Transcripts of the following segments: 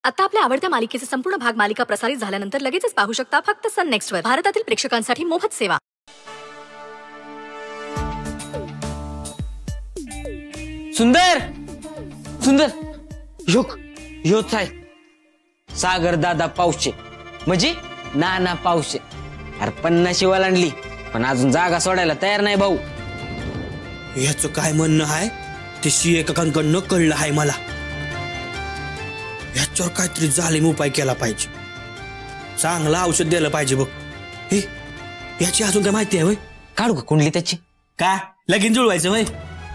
आता आपल्या आवडत्या मालिकेचे संपूर्ण भाग मालिका प्रसारित झाल्यानंतर लगेचच पाहू शकता फक्त सन नेक्स्ट वर. भारतातील प्रेक्षकांसाठी मोफत सेवा. सुंदर सुंदर योक योच आहे सागर दादा पावशे म्हणजे नाना पावशे. अरे 50 ओलांडली पण अजून जागा सोडायला तयार नाही भाऊ. याचं काय म्हणणं आहे ते सीए काकांकडनं कळलं आहे मला. याच्यावर काहीतरी जालीम उपाय केला पाहिजे. चांगला औषध द्यायला पाहिजे बघ. हे याची अजून काय माहिती आहे वय? काढू का कुंडली त्याची? काय लगीन जुळवायचं वय?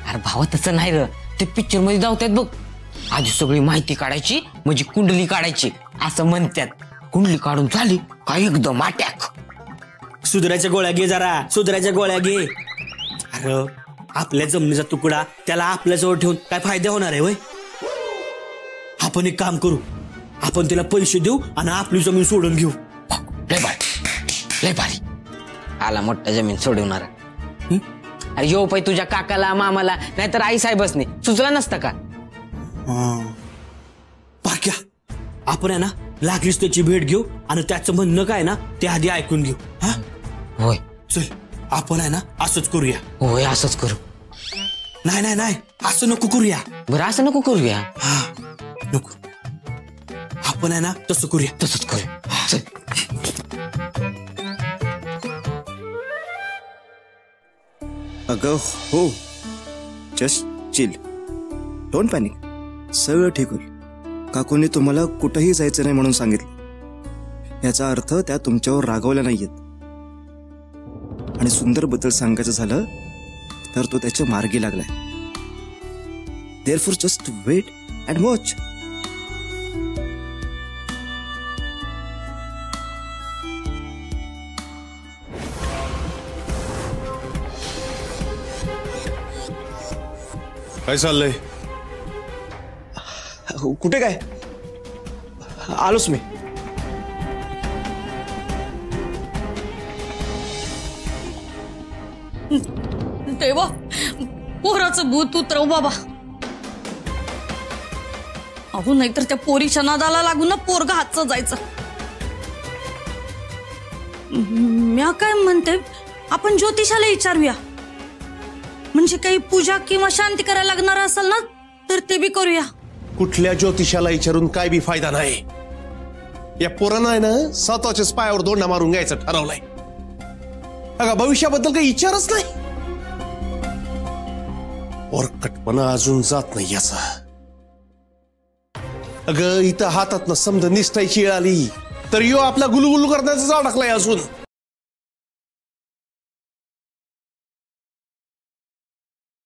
अरे भावा तसं नाही र. ते पिक्चर मध्ये धावतात बघ. आधी सगळी माहिती काढायची म्हणजे कुंडली काढायची असं म्हणतात. कुंडली काढून झाली काय एकदम अटॅक. सुधारायच्या गोळ्या घे जरा. सुधारायच्या गोळ्या घे. अरे आपल्या जमिनीचा तुकडा त्याला आपल्याजवळ ठेवून काय फायदा होणार आहे वय? आपण एक काम करू. आपण त्याला पैसे देऊ आणि आपली जमीन सोडून घेऊ. लय भारी आला मोठा जमीन सोडवणार. अरे यो पाय तुझ्या काकाला मामाला नाहीतर आई साहेबसने सुचला नसता का? पाक्या आपण आहे ना लागलीच त्याची भेट घेऊ आणि त्याचं म्हणणं काय ना ते आधी ऐकून घेऊ. हा होय चल आपण आहे ना असंच करूया. होय असंच करू. नाही नाही नाही असं नको करूया. बरं असं नको करूया. हा नको. आपण आहे ना तसं करूया. तसंच करू. चल. अगं हो जस्ट चिल डोंट पॅनिक. सगळं ठीक होईल. काकूंनी तुम्हाला कुठंही जायचं नाही म्हणून सांगितलं. याचा अर्थ त्या तुमच्यावर रागवल्या नाहीयेत. आणि सुंदर बद्दल सांगायचं झालं तर तो त्याच्या मार्गी लागलाय. Therefore just wait and watch. काय चाललंय? कुठे काय आलोच मी. देवा पोराचं भूत उतरव बाबा. अहो नाहीतर त्या पोरीच्या नादाला लागून ना पोरगा हातचं जायचं. म्या काय म्हणते आपण ज्योतिषाला विचारूया. म्हणजे काही पूजा किंवा शांती करायला लागणार असेल ना तर ते बी करूया. कुठल्या ज्योतिषाला विचारून काय बी फायदा नाही. या पोरानं आहे ना स्वतःच्याच पायावर दोंडा मारून घ्यायचं ठरवलंय. अगं भविष्याबद्दल काही विचारच नाही. ओरकटपणा अजून जात नाही याचा. अगं इथं हातात ना समजा निष्ठायची वेळ आली तर यो आपला गुलगुलू करण्याचा जाळ टाकलाय अजून.